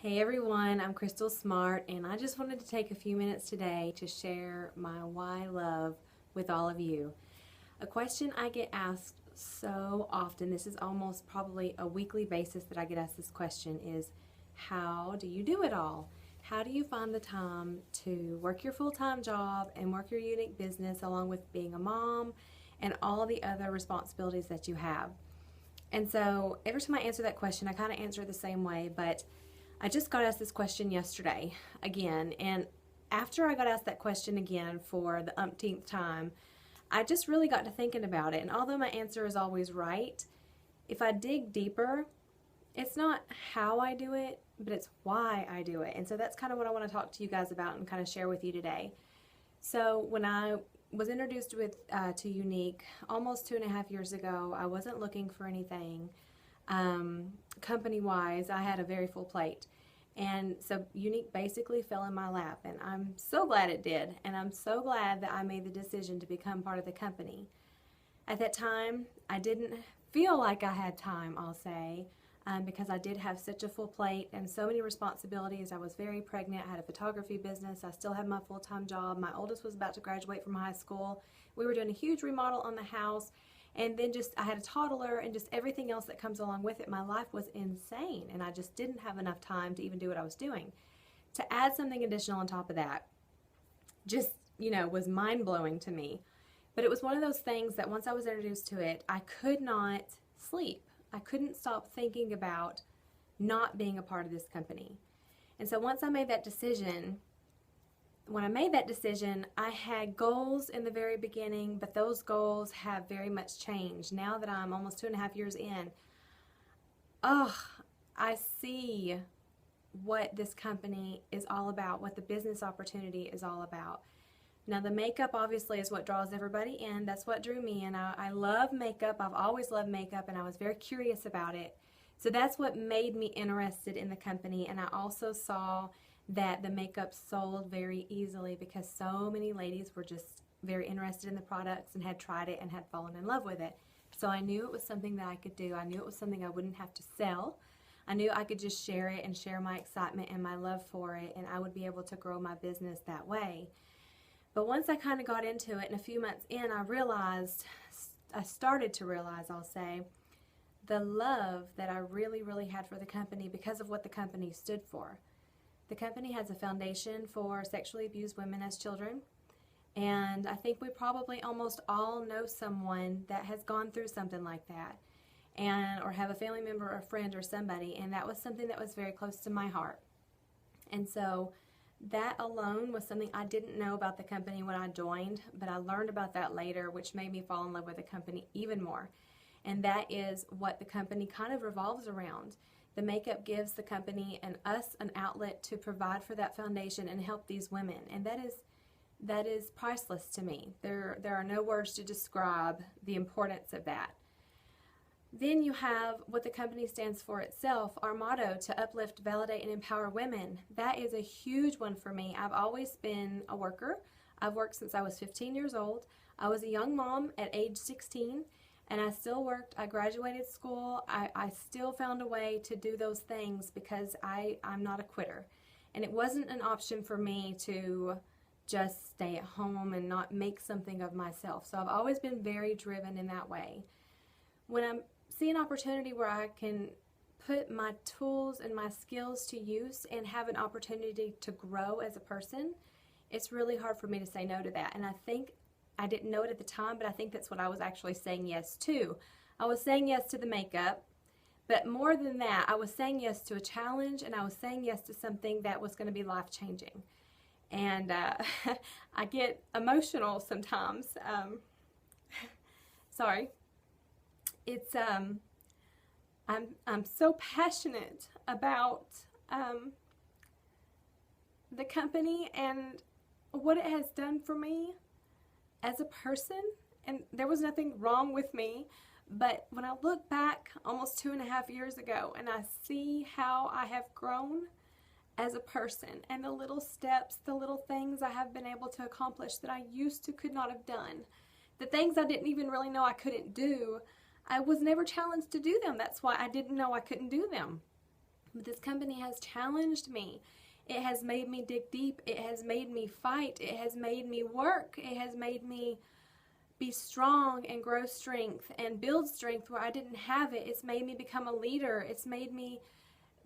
Hey everyone, I'm Crystal Smart, and I just wanted to take a few minutes today to share my why love with all of you. A question I get asked so often, this is almost probably a weekly basis that I get asked this question, is how do you do it all? How do you find the time to work your full-time job and work your unique business along with being a mom and all the other responsibilities that you have? And so every time I answer that question, I kind of answer it the same way, but I just got asked this question yesterday again, and after I got asked that question again for the umpteenth time, I just really got to thinking about it. And although my answer is always right, if I dig deeper, it's not how I do it, but it's why I do it. And so that's kind of what I want to talk to you guys about and kind of share with you today. So when I was introduced to Unique almost 2.5 years ago, I wasn't looking for anything. Company-wise, I had a very full plate. And so Unique basically fell in my lap, and I'm so glad it did. And I'm so glad that I made the decision to become part of the company. At that time, I didn't feel like I had time, I'll say, because I did have such a full plate and so many responsibilities. I was very pregnant. I had a photography business. I still had my full-time job. My oldest was about to graduate from high school. We were doing a huge remodel on the house. And then I had a toddler and just everything else that comes along with it. My life was insane, and I just didn't have enough time to even do what I was doing. To add something additional on top of that just, was mind-blowing to me. But it was one of those things that once I was introduced to it, I could not sleep. I couldn't stop thinking about not being a part of this company. And so once I made that decision, when I made that decision, I had goals in the very beginning, but those goals have very much changed. Now that I'm almost 2.5 years in, I see what this company is all about, what the business opportunity is all about. Now, the makeup obviously is what draws everybody in. That's what drew me in. I love makeup. I've always loved makeup, and I was very curious about it. So that's what made me interested in the company, and I also saw that the makeup sold very easily because so many ladies were just very interested in the products and had tried it and had fallen in love with it. So I knew it was something that I could do. I knew it was something I wouldn't have to sell. I knew I could just share it and share my excitement and my love for it, and I would be able to grow my business that way. But once I kind of got into it and a few months in, I started to realize, I'll say, the love that I really, really had for the company because of what the company stood for. The company has a foundation for sexually abused women as children, and I think we probably almost all know someone that has gone through something like that, or have a family member or a friend or somebody, and that was something that was very close to my heart. And so that alone was something I didn't know about the company when I joined, but I learned about that later, which made me fall in love with the company even more. And that is what the company kind of revolves around. The makeup gives the company and us an outlet to provide for that foundation and help these women, and that is priceless to me. There are no words to describe the importance of that. Then you have what the company stands for itself, our motto, to uplift, validate, and empower women. That is a huge one for me. I've always been a worker. I've worked since I was 15 years old. I was a young mom at age 16. And I still worked. I graduated school. I still found a way to do those things because I'm not a quitter. And it wasn't an option for me to just stay at home and not make something of myself. So I've always been very driven in that way. When I see an opportunity where I can put my tools and my skills to use and have an opportunity to grow as a person, it's really hard for me to say no to that. And I think I didn't know it at the time, but I think that's what I was actually saying yes to. I was saying yes to the makeup, but more than that, I was saying yes to a challenge, and I was saying yes to something that was going to be life-changing. And I get emotional sometimes. Sorry. It's I'm so passionate about the company and what it has done for me as a person, and there was nothing wrong with me, but when I look back almost 2.5 years ago and I see how I have grown as a person and the little steps, the little things I have been able to accomplish that I used to could not have done, the things I didn't even really know I couldn't do, I was never challenged to do them. That's why I didn't know I couldn't do them. But this company has challenged me. It has made me dig deep. It has made me fight. It has made me work. It has made me be strong and grow strength and build strength where I didn't have it. It's made me become a leader. It's made me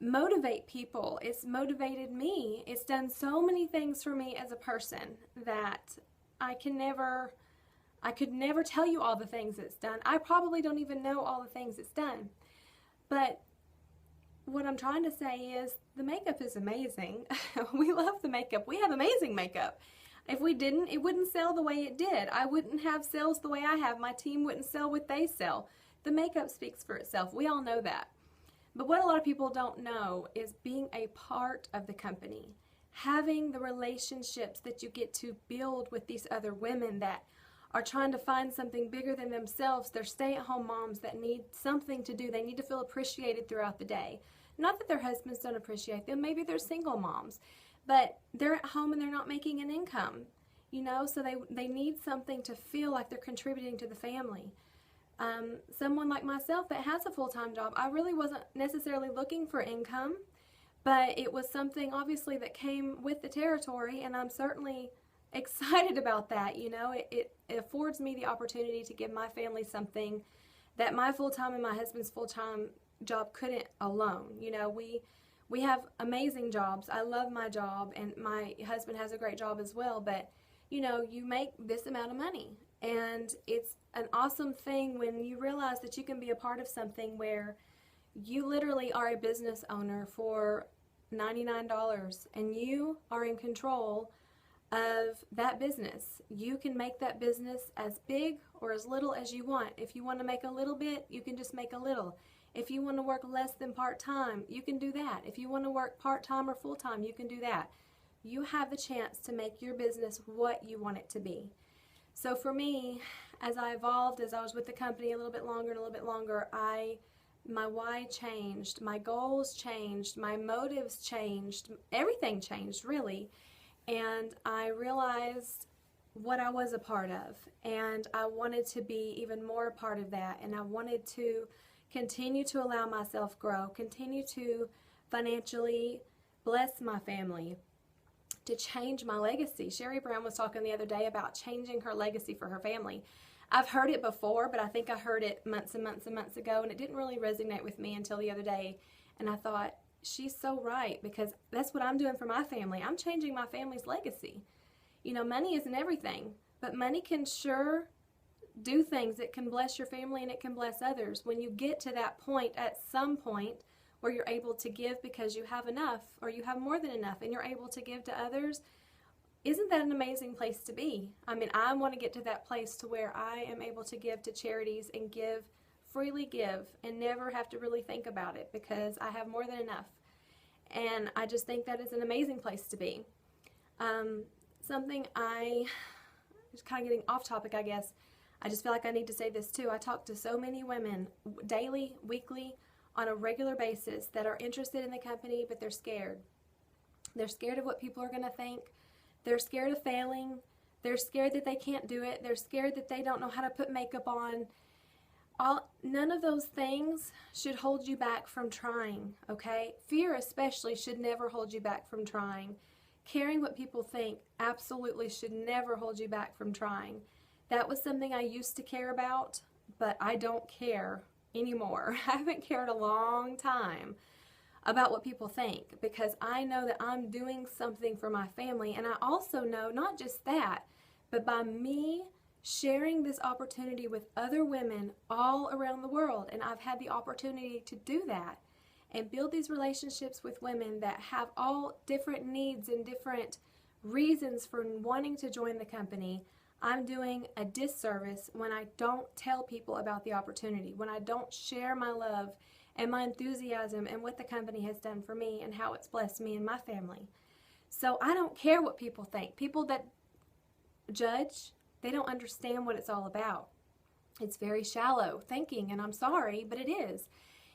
motivate people. It's motivated me. It's done so many things for me as a person that I could never tell you all the things it's done. I probably don't even know all the things it's done. But what I'm trying to say is the makeup is amazing. We love the makeup. We have amazing makeup. If we didn't, it wouldn't sell the way it did. I wouldn't have sales the way I have. My team wouldn't sell what they sell. The makeup speaks for itself. We all know that. But what a lot of people don't know is being a part of the company, having the relationships that you get to build with these other women that are trying to find something bigger than themselves. They're stay-at-home moms that need something to do. They need to feel appreciated throughout the day. Not that their husbands don't appreciate them. Maybe they're single moms, but they're at home and they're not making an income, so they need something to feel like they're contributing to the family. Someone like myself that has a full-time job, I really wasn't necessarily looking for income, but it was something obviously that came with the territory, and I'm certainly excited about that. It affords me the opportunity to give my family something that my full-time and my husband's full-time job couldn't alone. We have amazing jobs. I love my job, and my husband has a great job as well, but you make this amount of money, and it's an awesome thing when you realize that you can be a part of something where you literally are a business owner for $99 and you are in control of that business. You can make that business as big or as little as you want. If you want to make a little bit, you can just make a little. If you want to work less than part-time, you can do that. If you want to work part-time or full-time, you can do that. You have the chance to make your business what you want it to be. So for me, as I evolved, as I was with the company a little bit longer, my why changed, my goals changed, my motives changed, everything changed really. And I realized what I was a part of, and I wanted to be even more a part of that, and I wanted to continue to allow myself grow, continue to financially bless my family, to change my legacy. Sherry Brown was talking the other day about changing her legacy for her family. I've heard it before, but I think I heard it months and months and months ago, and it didn't really resonate with me until the other day, and I thought, she's so right, because that's what I'm doing for my family. I'm changing my family's legacy. Money isn't everything, but money can sure do things. It can bless your family and it can bless others. When you get to that point, at some point, where you're able to give because you have enough or you have more than enough and you're able to give to others, isn't that an amazing place to be? I want to get to that place to where I am able to give to charities and freely give and never have to really think about it because I have more than enough. And I just think that is an amazing place to be. Something just kind of getting off topic, I guess. I just feel like I need to say this too. I talk to so many women daily, weekly, on a regular basis that are interested in the company, but they're scared. They're scared of what people are going to think. They're scared of failing. They're scared that they can't do it. They're scared that they don't know how to put makeup on. None of those things should hold you back from trying, okay? Fear especially should never hold you back from trying. Caring what people think absolutely should never hold you back from trying. That was something I used to care about, but I don't care anymore. I haven't cared a long time about what people think because I know that I'm doing something for my family, and I also know not just that, but by me sharing this opportunity with other women all around the world, and I've had the opportunity to do that and build these relationships with women that have all different needs and different reasons for wanting to join the company. I'm doing a disservice when I don't tell people about the opportunity, when I don't share my love and my enthusiasm and what the company has done for me and how it's blessed me and my family. So I don't care what people think. People that judge, they don't understand what it's all about. It's very shallow thinking, and I'm sorry, but it is.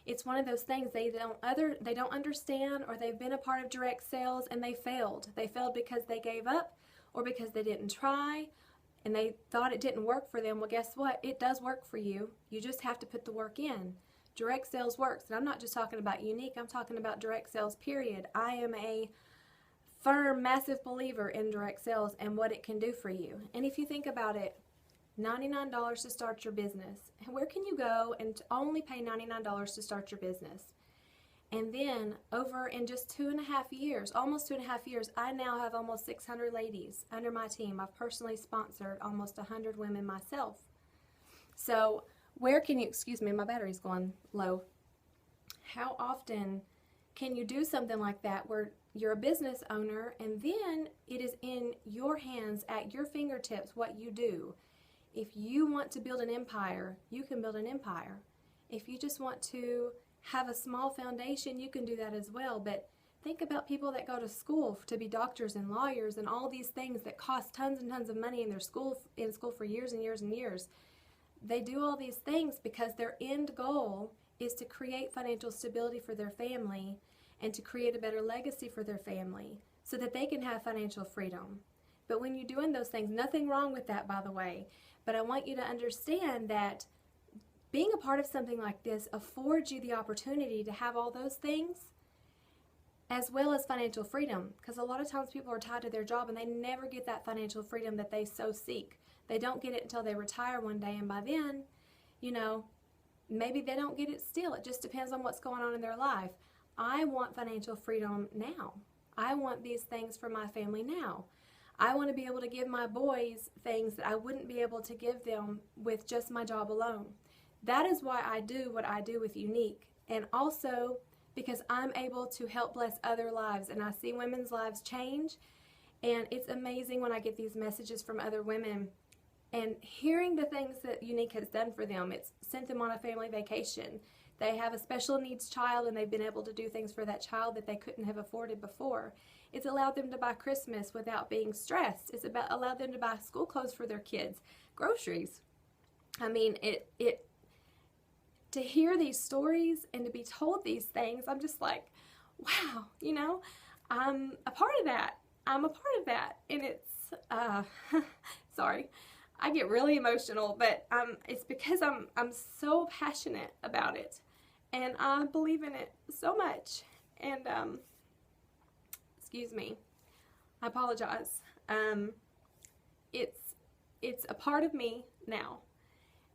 It's one of those things they don't understand, or they've been a part of direct sales and they failed. They failed because they gave up or because they didn't try and they thought it didn't work for them. Well, guess what? It does work for you. You just have to put the work in. direct sales works. And I'm not just talking about Younique, I'm talking about direct sales, period. I am a firm, massive believer in direct sales and what it can do for you. And if you think about it, $99 to start your business. And where can you go and only pay $99 to start your business? And then over in just 2.5 years, almost 2.5 years, I now have almost 600 ladies under my team. I've personally sponsored almost 100 women myself. So where can you, excuse me, my battery's going low. How often can you do something like that where you're a business owner and then it is in your hands, at your fingertips, what you do? If you want to build an empire, you can build an empire. If you just want to have a small foundation, you can do that as well. But think about people that go to school to be doctors and lawyers and all these things that cost tons and tons of money in their school for years and years and years. They do all these things because their end goal is to create financial stability for their family and to create a better legacy for their family so that they can have financial freedom. But when you're doing those things, nothing wrong with that, by the way, but I want you to understand that being a part of something like this affords you the opportunity to have all those things as well as financial freedom, because a lot of times people are tied to their job and they never get that financial freedom that they so seek. They don't get it until they retire one day, and by then, you know, maybe they don't get it still. It just depends on what's going on in their life. I want financial freedom now. I want these things for my family now. I want to be able to give my boys things that I wouldn't be able to give them with just my job alone. That is why I do what I do with Younique, and also because I'm able to help bless other lives, and I see women's lives change, and it's amazing when I get these messages from other women and hearing the things that Younique has done for them. It's sent them on a family vacation. They have a special needs child and they've been able to do things for that child that they couldn't have afforded before. It's allowed them to buy Christmas without being stressed. It's allowed them to buy school clothes for their kids, groceries. I mean, to hear these stories and to be told these things, I'm just like, wow, you know, I'm a part of that. I'm a part of that. And it's, sorry, I get really emotional, but it's because I'm so passionate about it. And I believe in it so much. And, excuse me, I apologize. It's a part of me now.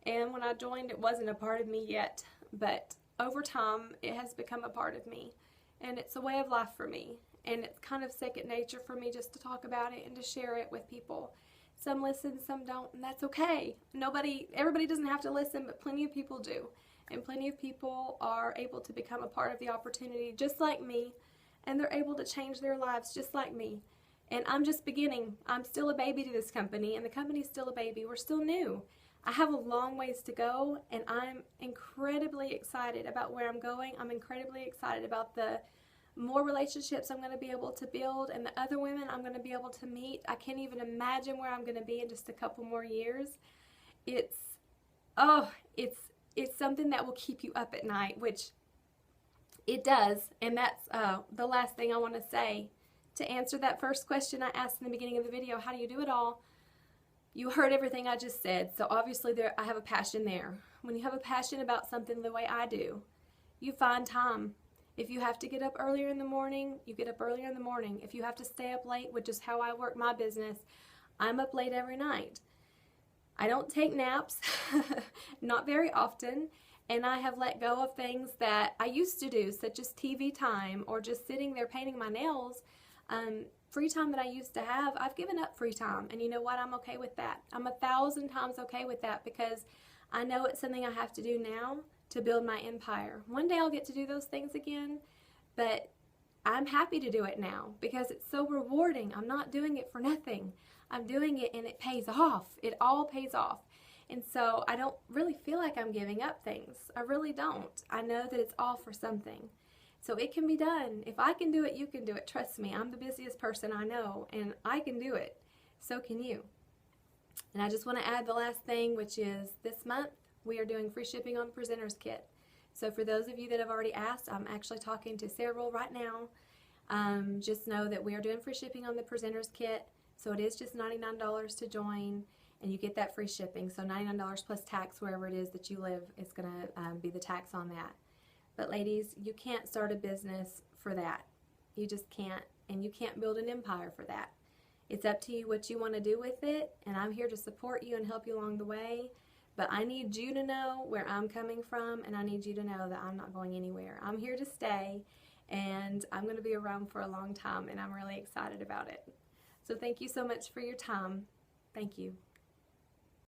And when I joined, it wasn't a part of me yet, but over time, it has become a part of me. And it's a way of life for me. And it's kind of second nature for me just to talk about it and to share it with people. Some listen, some don't, and that's okay. Everybody doesn't have to listen, but plenty of people do. And plenty of people are able to become a part of the opportunity just like me, and they're able to change their lives just like me. And I'm just beginning. I'm still a baby to this company, and the company's still a baby. We're still new. I have a long ways to go, and I'm incredibly excited about where I'm going. I'm incredibly excited about the more relationships I'm going to be able to build and the other women I'm going to be able to meet. I can't even imagine where I'm going to be in just a couple more years. It's something that will keep you up at night, which it does. And that's the last thing I want to say. To answer that first question I asked in the beginning of the video, how do you do it all? You heard everything I just said, so obviously I have a passion there. When you have a passion about something the way I do, you find time. If you have to get up earlier in the morning, you get up earlier in the morning. If you have to stay up late, which is how I work my business, I'm up late every night. I don't take naps, not very often, and I have let go of things that I used to do, such as TV time or just sitting there painting my nails. Free time that I used to have, I've given up free time, and you know what? I'm okay with that. I'm 1,000 times okay with that because I know it's something I have to do now to build my empire. One day I'll get to do those things again, but I'm happy to do it now because it's so rewarding. I'm not doing it for nothing. I'm doing it and it pays off. It all pays off. And so I don't really feel like I'm giving up things. I really don't. I know that it's all for something. So it can be done. If I can do it, you can do it. Trust me, I'm the busiest person I know, and I can do it. So can you. And I just want to add the last thing, which is this month we are doing free shipping on the Presenter's Kit. So for those of you that have already asked, I'm actually talking to Sarah right now. Just know that we are doing free shipping on the Presenter's Kit. So it is just $99 to join. and you get that free shipping. So $99 plus tax wherever it is that you live is going to be the tax on that. But ladies, you can't start a business for that. You just can't, and you can't build an empire for that. It's up to you what you want to do with it, and I'm here to support you and help you along the way. But I need you to know where I'm coming from, and I need you to know that I'm not going anywhere. I'm here to stay, and I'm going to be around for a long time, and I'm really excited about it. So thank you so much for your time. Thank you.